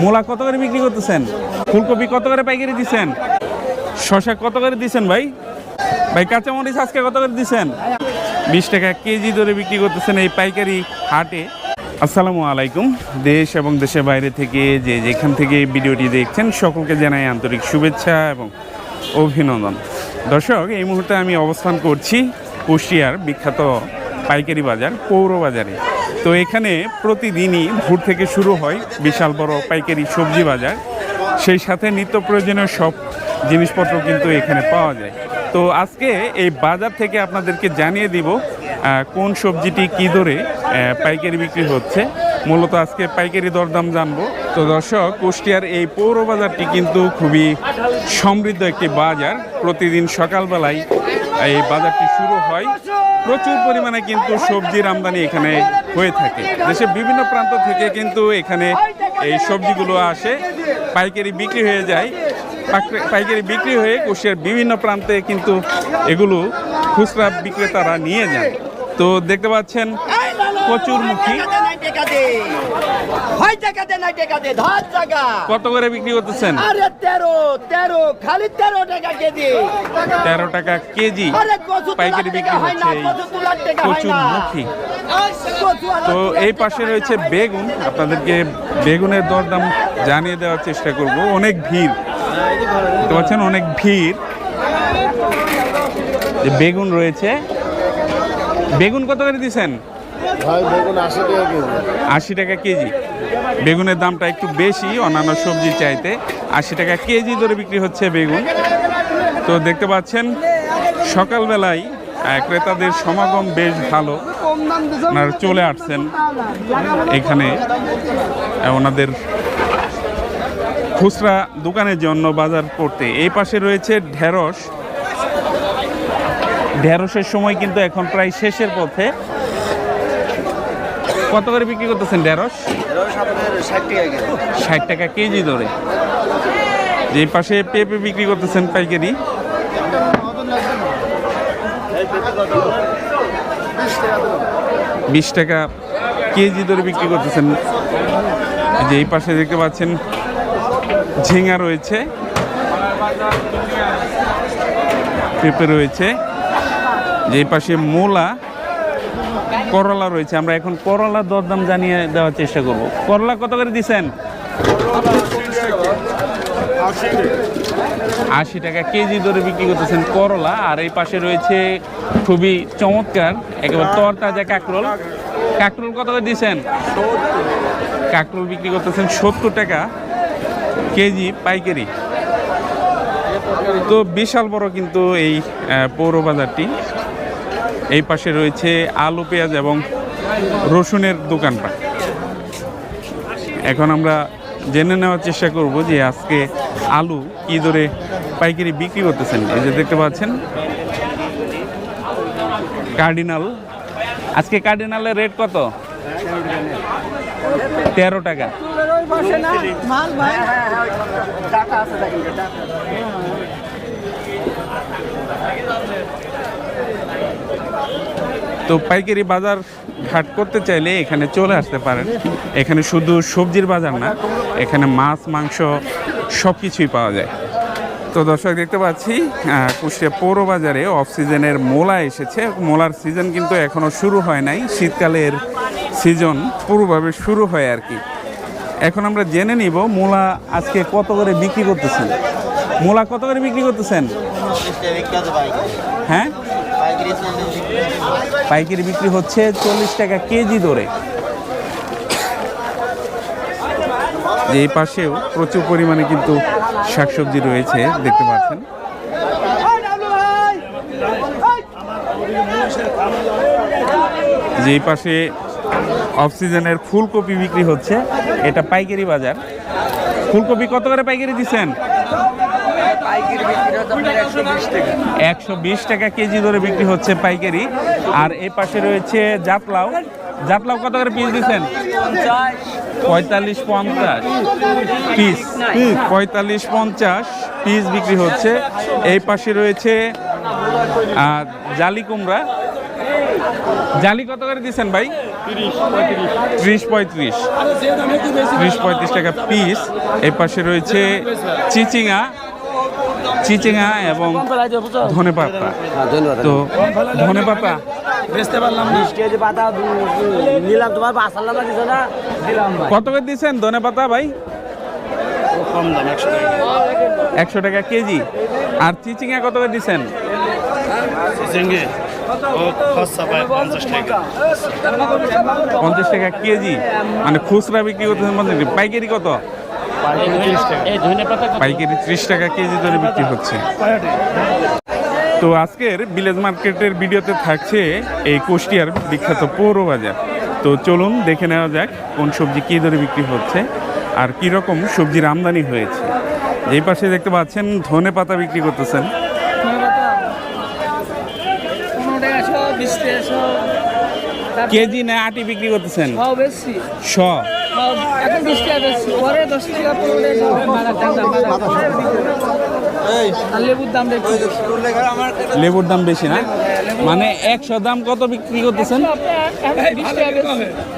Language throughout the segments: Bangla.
মূলা কত করে বিক্রি করতেছেন? ফুলকপি কত করে পাইকারি দিচ্ছেন? শসা কত করে দিচ্ছেন ভাই? ভাই কাঁচামরিচ আজকে কত করে দিচ্ছেন? 20 টাকা কেজি ধরে বিক্রি করতেছেন এই পাইকারি হাটে। আসসালামু আলাইকুম। দেশ এবং দেশের বাইরে থেকে যেখান থেকে এই ভিডিওটি দেখছেন সকলকে জানাই আন্তরিক শুভেচ্ছা এবং অভিনন্দন। দর্শক, এই মুহূর্তে আমি অবস্থান করছি কুষ্টিয়ার বিখ্যাত পাইকারি বাজার পৌর বাজারে। তো এখানে প্রতিদিনই ভোর থেকে শুরু হয় বিশাল বড় পাইকারি সবজি বাজার, সেই সাথে নিত্য প্রয়োজনীয় সব জিনিসপত্র কিন্তু এখানে পাওয়া যায়। তো আজকে এই বাজার থেকে আপনাদেরকে জানিয়ে দিব কোন সবজিটি কী দরে পাইকারি বিক্রি হচ্ছে। মূলত আজকে পাইকারি দরদাম জানবো। তো দর্শক, কুষ্টিয়ার এই পৌর বাজারটি কিন্তু খুবই সমৃদ্ধ একটি বাজার। প্রতিদিন সকালবেলায় এই বাজারটি শুরু হয়। প্রচুর পরিমাণে কিন্তু সবজির আমদানি এখানে হয়ে থাকে। দেশের বিভিন্ন প্রান্ত থেকে কিন্তু এখানে এই সবজিগুলো আসে, পাইকারি বিক্রি হয়ে যায়। পাইকারি বিক্রি হয়ে কুষ্টিয়ার বিভিন্ন প্রান্তে কিন্তু এগুলো খুচরা বিক্রেতারা নিয়ে যান। তো দেখতে পাচ্ছেন কচুরমুখী কত করে বিক্রি করতেছেন? 13 টাকা কেজি পাইকারি বিক্রি হচ্ছে এই কচুরমুখী। তো এই পাশে রয়েছে বেগুন, আপনাদেরকে বেগুনের দরদাম জানিয়ে দেওয়ার চেষ্টা করব। অনেক ভিড়, দেখতে পাচ্ছেন অনেক ভিড়। বেগুন রয়েছে। বেগুন কত করে দিচ্ছেন? 80 টাকা কেজি। বেগুনের দামটা একটু বেশি অন্যান্য সবজির চাইতে। 80 টাকা কেজি ধরে বিক্রি হচ্ছে বেগুন। তো দেখতে পাচ্ছেন সকালবেলায় ক্রেতাদের সমাগম বেশ ভালো। ওনারা চলে আসছেন এখানে ওনাদের খুচরা দোকানের জন্য বাজার করতে। এই পাশে রয়েছে ঢেঁড়স। ঢেঁড়সের সময় কিন্তু এখন প্রায় শেষের পথে। কত করে বিক্রি করতেছেন ঢেঁড়স? 60 টাকা কেজি ধরে। যে পাশে পেঁপে বিক্রি করতেছেন পাইকারি। 20 টাকা কেজি ধরে বিক্রি করতেছেন। যে এই পাশে দেখতে পাচ্ছেন ঝিঙা রয়েছে, পেঁপে রয়েছে। যে পাশে মূলা, করলা রয়েছে। আমরা এখন করলার দরদাম জানিয়ে দেওয়ার চেষ্টা করব। করলা কত করে দিচ্ছেন? 80 টাকা কেজি ধরে বিক্রি করতেছেন করলা। আর এই পাশে রয়েছে খুবই চমৎকার একেবারে তরতাজা কাঁকরোল। কাঁকরোল কত করে দিচ্ছেন? কাঁকরোল বিক্রি করতেছেন 70 টাকা কেজি পাইকারি। তো বিশাল বড় কিন্তু এই পৌর বাজারটি। এই পাশে রয়েছে আলু, পেঁয়াজ এবং রসুনের দোকানপাট। এখন আমরা জেনে নেওয়ার চেষ্টা করব যে আজকে আলু কী দরে পাইকারি বিক্রি করতেছেন। এই যে দেখতে পাচ্ছেন কার্ডিনাল। আজকে কার্ডিনালের রেট কত? 13 টাকা। তো পাইকারি বাজার ঘাট করতে চাইলে এখানে চলে আসতে পারেন। এখানে শুধু সবজির বাজার না, এখানে মাছ, মাংস সব কিছুই পাওয়া যায়। তো দর্শক, দেখতে পাচ্ছি কুষ্টিয়া পৌর বাজারে অফ সিজনের মূলা এসেছে। মূলার সিজন কিন্তু এখনও শুরু হয় নাই। শীতকালের সিজন পুরোভাবে শুরু হয় আর কি। এখন আমরা জেনে নিব মূলা আজকে কত করে বিক্রি করতেছেন। মূলা কত করে বিক্রি করতেছেন? হ্যাঁ, পাইকারি বিক্রি হচ্ছে 40 টাকা কেজি ধরে। এই পাশেও প্রচুর পরিমাণে কিন্তু শাকসবজি রয়েছে, দেখতে পাচ্ছেন। যে পাশে অফ সিজনের ফুলকপি বিক্রি হচ্ছে, এটা পাইকারি বাজার। ফুলকপি কত করে পাইকারি দিচ্ছেন? 120 টাকা কেজি ধরে বিক্রি হচ্ছে পাইকারি। আর এই পাশে রয়েছে জাতলাও। জাতলাও কত করে পিস দিচ্ছেন? 45-50 পিস। 45-50 পিস বিক্রি হচ্ছে। এই পাশে রয়েছে জালি কুমড়া। জালি কত করে দিচ্ছেন ভাই? 30-35, 30-35 টাকা পিস। এই পাশে রয়েছে চিচিঙা এবং ধনেপাতা। তো ধনেপাতা কত করে দিচ্ছেন ধনেপাতা ভাই? কম দাম 100 টাকা কেজি। আর চিচিঙা কত করে দিচ্ছেন? 50 টাকা কেজি, মানে খুচরা বিক্রি করতেছেন। পাইকারি কত? পাইকারি 30 টাকা কেজি ধরে বিক্রি হচ্ছে। তো আজকের ভিলেজ মার্কেটের ভিডিওতে থাকছে এই কুষ্টিয়ার বিখ্যাত পৌর বাজার। তো চলুন দেখে নেওয়া যাক কোন সবজি কী দরে বিক্রি হচ্ছে আর কী রকম সবজির আমদানি হয়েছে। এই পাশে দেখতে পাচ্ছেন ধনে পাতা বিক্রি করতেছেন। কেজি না আটি বিক্রি করতেছেন? শ লেবুর দাম বেশি না, মানে 100 দাম কত বিক্রি করতেছেন?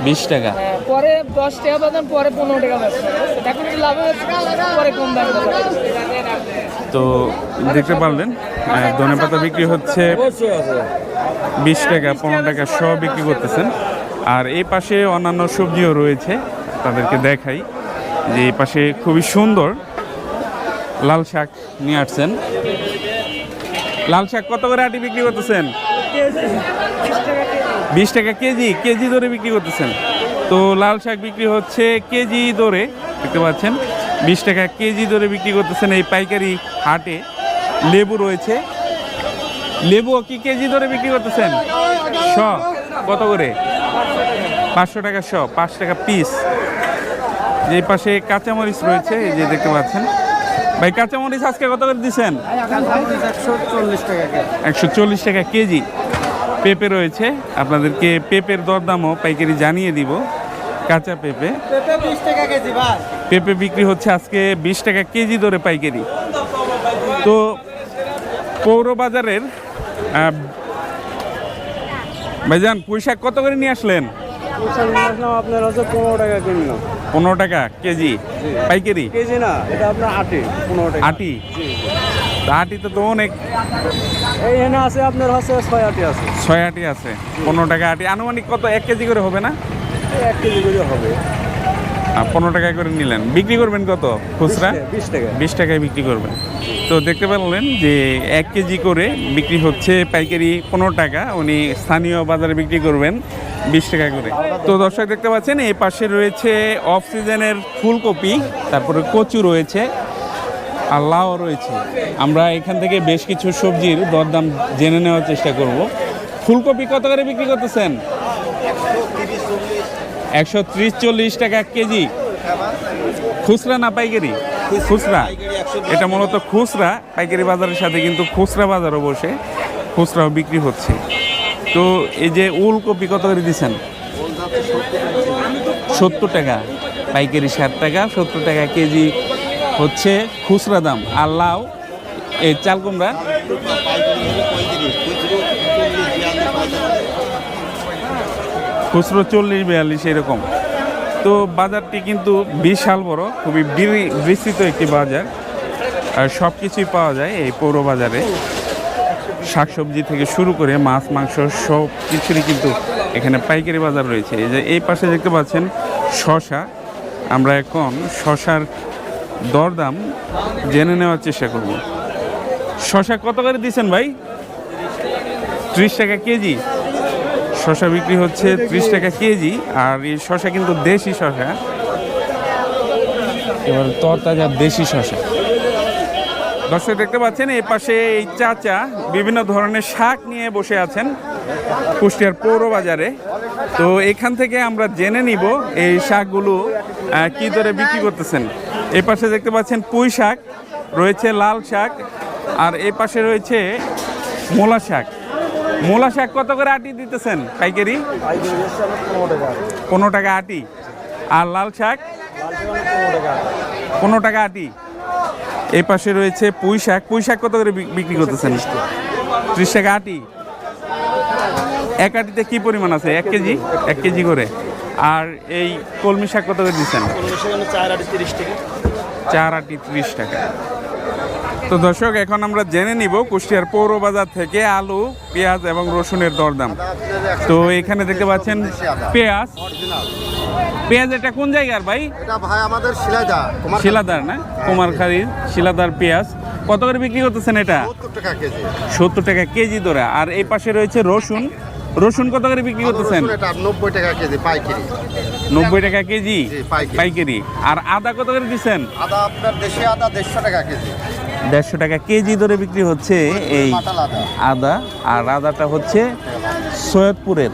20 টাকা, পরে 10 টাকা বাদাম, পরে 15 টাকা এখন লাভ পরে কম দাম। তো দেখতে পারলেন ধনেপাতা বিক্রি হচ্ছে 20 টাকা, 15 টাকা সব বিক্রি করতেছেন। আর এই পাশে অন্যান্য সবজিও রয়েছে, তাদেরকে দেখাই যে এই পাশে খুবই সুন্দর লাল শাক নিয়ে আসছেন। লাল শাক কত করে আটি বিক্রি করতেছেন? 20 টাকা কেজি, কেজি ধরে বিক্রি করতেছেন। তো লাল শাক বিক্রি হচ্ছে কেজি ধরে, দেখতে পাচ্ছেন 20 টাকা কেজি ধরে বিক্রি করতেছেন এই পাইকারি হাটে। লেবু রয়েছে, লেবু কি কেজি ধরে বিক্রি করতেছেন? শ কত করে? 500 টাকা শ, 5 টাকা পিস। যে পাশে কাঁচামরিচ রয়েছে, এই যে দেখতে পাচ্ছেন। ভাই কাঁচামরিচ আজকে কত করে দিচ্ছেন? 140 টাকা কেজি। পেঁপে রয়েছে, আপনাদেরকে পেঁপের দরদামও পাইকারি জানিয়ে দিব। কাঁচা পেঁপে, পেঁপে বিক্রি হচ্ছে আজকে 20 টাকা কেজি ধরে পাইকারি। তো পৌর বাজারের ভাইজান পুঁইশাক কত করে নিয়ে আসলেন? আপনার হচ্ছে 15 টাকা কিনলাম। 15 টাকা কেজি পাইকারি? কেজি না, এটা আপনার আটি, 15 টাকা আটি। আটি তো অনেক, এইখানে আছে আপনার হচ্ছে 6 আটি আছে। 6 আটি আছে, 15 টাকা আটি। আনুমানিক কত 1 কেজি করে হবে না? 1 কেজি করে হবে। 15 টাকা করে নিলেন, বিক্রি করবেন কত খুচরা? 20 টাকা। 20 টাকায় বিক্রি করবেন। তো দেখতে পেলেন যে 1 কেজি করে বিক্রি হচ্ছে পাইকারি 15 টাকা, উনি স্থানীয় বাজারে বিক্রি করবেন 20 টাকা করে। তো দর্শক দেখতে পাচ্ছেন এই পাশে রয়েছে অফ সিজনের ফুলকপি, তারপরে কচু রয়েছে আর লাউ রয়েছে। আমরা এখান থেকে বেশ কিছু সবজির দরদাম জেনে নেওয়ার চেষ্টা করব। ফুলকপি কত করে বিক্রি করতেছেন? 130-40 টাকা কেজি। খুচরা না পাইকারি? খুচরা। এটা মূলত খুচরা, পাইকারি বাজারের সাথে কিন্তু খুচরা বাজারও বসে, খুচরাও বিক্রি হচ্ছে। তো এই যে ওলকপি কত করে দিচ্ছেন? 70 টাকা পাইকারি, 60 টাকা, 70 টাকা কেজি হচ্ছে খুচরা দাম। আর লাউ, এই চাল কুমড়া খুচরো 40-42 এরকম। তো বাজারটি কিন্তু বিশাল বড়, খুবই বিস্তৃত একটি বাজার, আর সব কিছুই পাওয়া যায় এই পৌর বাজারে। শাকসবজি থেকে শুরু করে মাছ মাংস সব কিছুরই কিন্তু এখানে পাইকারি বাজার রয়েছে। এই যে এই পাশে দেখতে পাচ্ছেন শশা, আমরা এখন শশার দরদাম জেনে নেওয়ার চেষ্টা করব। শশা কত করে দিচ্ছেন ভাই? 30 টাকা কেজি। শশা বিক্রি হচ্ছে 30 টাকা কেজি। আর এই শশা কিন্তু দেশি শশা, এবার তরতাজা দেশি শশা। দর্শক দেখতে পাচ্ছেন এই পাশে এই চাচা বিভিন্ন ধরনের শাক নিয়ে বসে আছেন কুষ্টিয়ার পৌর বাজারে। তো এখান থেকে আমরা জেনে নিব এই শাকগুলো কী দরে বিক্রি করতেছেন। এই পাশে দেখতে পাচ্ছেন পুঁই শাক রয়েছে, লাল শাক, আর এই পাশে রয়েছে মূলা শাক। মূলা শাক কত করে আটি দিতেছেন পাইকারি? 15 টাকা আটি। আর লাল শাক 15 টাকা আটি। এই পাশে রয়েছে পুঁই শাক, পুঁই শাক কত করে বিক্রি করতেছেন? 30 টাকা আটি। এক আটিতে কি পরিমাণ আছে? 1 কেজি, 1 কেজি করে। আর এই কলমি শাক কত করে দিচ্ছেন? 4 আটি 30 টাকা। 4 আটি 30 টাকা। তো দর্শক, এখন আমরা জেনে নিব কুষ্টিয়ার পৌর বাজার থেকে আলু, পেঁয়াজ এবং রসুনের দরদাম। তো এখানে দেখতে পাচ্ছেন পেঁয়াজ। পেঁয়াজ এটা কোন জায়গার ভাই? এটা ভাই আমাদের শিলাইদা শিলাদার না? কুমারখালীর শিলাদার পেঁয়াজ। কত করে বিক্রি করতেছেন এটা? 70 টাকা কেজি। 70 টাকা কেজি ধরে। আর এই পাশে রয়েছে রসুন। রসুন কত করে বিক্রি করতেছেন? রসুন এটা 90 টাকা কেজি পাইকারি। 90 টাকা কেজি জি, পাইকারি। পাইকারি। আর আদা কত করে দিচ্ছেন? আদা আপনার দেশি আদা 150 টাকা কেজি। 150 টাকা কেজি ধরে বিক্রি হচ্ছে এই পাতাল আদা। আদা। আর আদাটা হচ্ছে সৈয়দপুরের।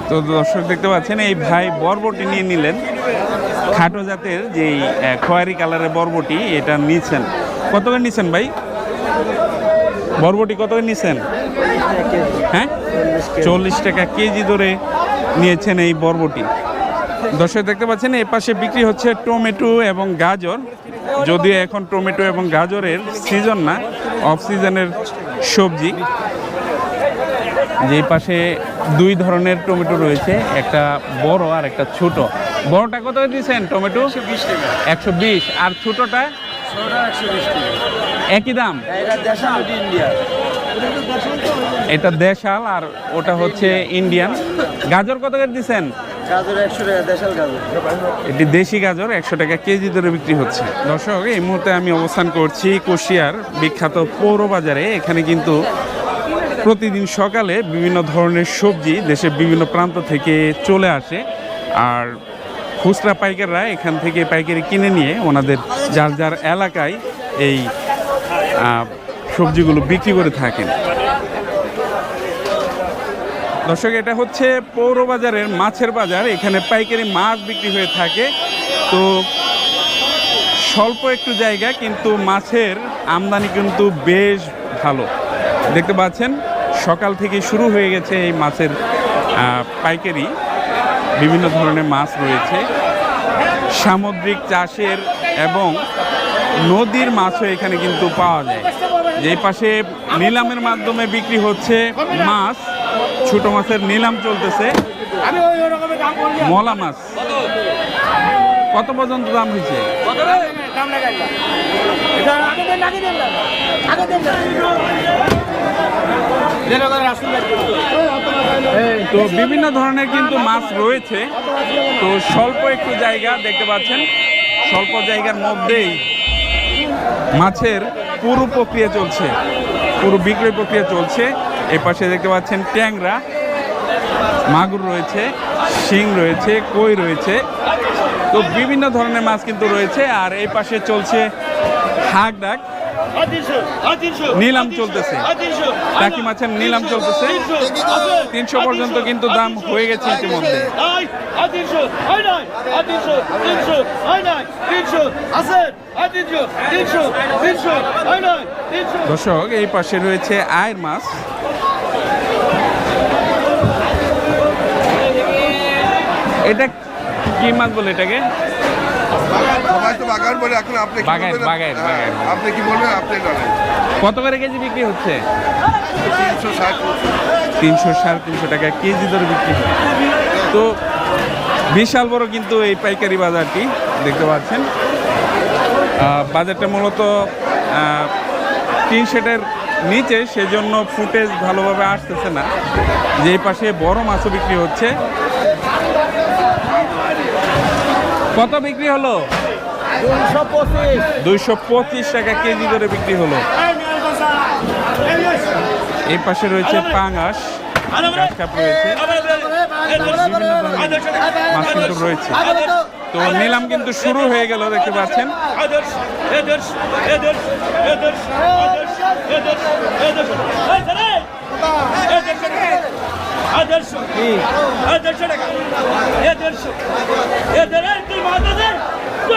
তো দর্শক দেখতে পাচ্ছেন এই ভাই বরবটি নিয়ে নিলেন, খাটো জাতের যেই খয়েরি কালারের বরবটি, এটা নিচ্ছেন। কত করে নিচ্ছেন ভাই? বরবটি কত করে নিচ্ছেন? হ্যাঁ, 40 টাকা কেজি ধরে নিয়েছেন এই বরবটি। দর্শক দেখতে পাচ্ছেন এই পাশে বিক্রি হচ্ছে টমেটো এবং গাজর। যদিও এখন টমেটো এবং গাজরের সিজন না, অফ সিজনের সবজি। যে পাশে 2 ধরনের টমেটো রয়েছে, একটা বড় আর একটা ছোট। বড়টা কত করে দিয়েছেন টমেটো? 120 টাকা। 120। আর ছোটটা? 120 টাকা। একই দাম? এটা দেশাল ইন্ডিয়া। এটা দেশাল আর ওটা হচ্ছে ইন্ডিয়ান। গাজর কত করে দিচ্ছেন? গাজর 100 টাকা, দেশাল গাজর। এটি দেশি গাজর 100 টাকা কেজি ধরে বিক্রি হচ্ছে। দর্শক, এই মুহূর্তে আমি অবস্থান করছি কুষ্টিয়ার বিখ্যাত পৌর বাজারে। এখানে কিন্তু প্রতিদিন সকালে বিভিন্ন ধরনের সবজি দেশের বিভিন্ন প্রান্ত থেকে চলে আসে। আর খুচরা পাইকাররা এখান থেকে পাইকারি কিনে নিয়ে ওনাদের যার যার এলাকায় এই সবজিগুলো বিক্রি করে থাকেন। দর্শক, এটা হচ্ছে পৌর বাজারের মাছের বাজার। এখানে পাইকারি মাছ বিক্রি হয়ে থাকে। তো স্বল্প একটু জায়গা, কিন্তু মাছের আমদানি কিন্তু বেশ ভালো। দেখতে পাচ্ছেন সকাল থেকে শুরু হয়ে গেছে এই মাছের পাইকারি। বিভিন্ন ধরনের মাছ রয়েছে, সামুদ্রিক চাষের এবং নদীর মাছও এখানে কিন্তু পাওয়া যায়। যেই পাশে নিলামের মাধ্যমে বিক্রি হচ্ছে মাছ, ছোট মাছের নিলাম চলতেছে। মলা মাছ কত পর্যন্ত দাম হয়েছে? তো বিভিন্ন ধরনের কিন্তু মাছ রয়েছে। তো স্বল্প একটু জায়গা দেখতে পাচ্ছেন, স্বল্প জায়গার মধ্যেই মাছের পুরো প্রক্রিয়া চলছে, পুরো বিক্রয় প্রক্রিয়া চলছে। এই পাশে দেখতে পাচ্ছেন ট্যাংরা, মাগুর রয়েছে, শিং রয়েছে, কই রয়েছে। তো বিভিন্ন ধরনের মাছ কিন্তু রয়েছে। আর এই পাশে চলছে হাঁক ডাক, নিলাম চলতেছে, টাকি মাছের নিলাম চলতেছে। 300 পর্যন্ত কিন্তু দাম হয়ে গেছে ইতিমধ্যে। দর্শক, এই পাশে রয়েছে আয়ের মাছ। এটা কি মাছ বলে এটাকে? সবাই তো বাগান বলে, এখন আপনি কি বাগান, বলবেন? বাগান, হ্যাঁ, বাগান। আপনি কি বলবেন? আপনি জানেন। কত করে কেজি বিক্রি হচ্ছে? 360 300, 350 টাকা কেজি ধরে বিক্রি হচ্ছে। তো বিশাল বড় কিন্তু এই পাইকারি বাজারটি দেখতে পাচ্ছেন। বাজারটা মূলত টিন শেডের নিচে, সেজন্য ফুটেজ ভালোভাবে আসতেছে না। যে পাশে বড় মাছও বিক্রি হচ্ছে। কত বিক্রি হলো? 225 টাকা কেজি ধরে বিক্রি হলো। এই পাশে রয়েছে পাঙাশ, ঘাস কাপ রয়েছে, মাছ কিন্তু রয়েছে। তো নিলাম কিন্তু শুরু হয়ে গেল দেখতে পাচ্ছেন। আদর্শ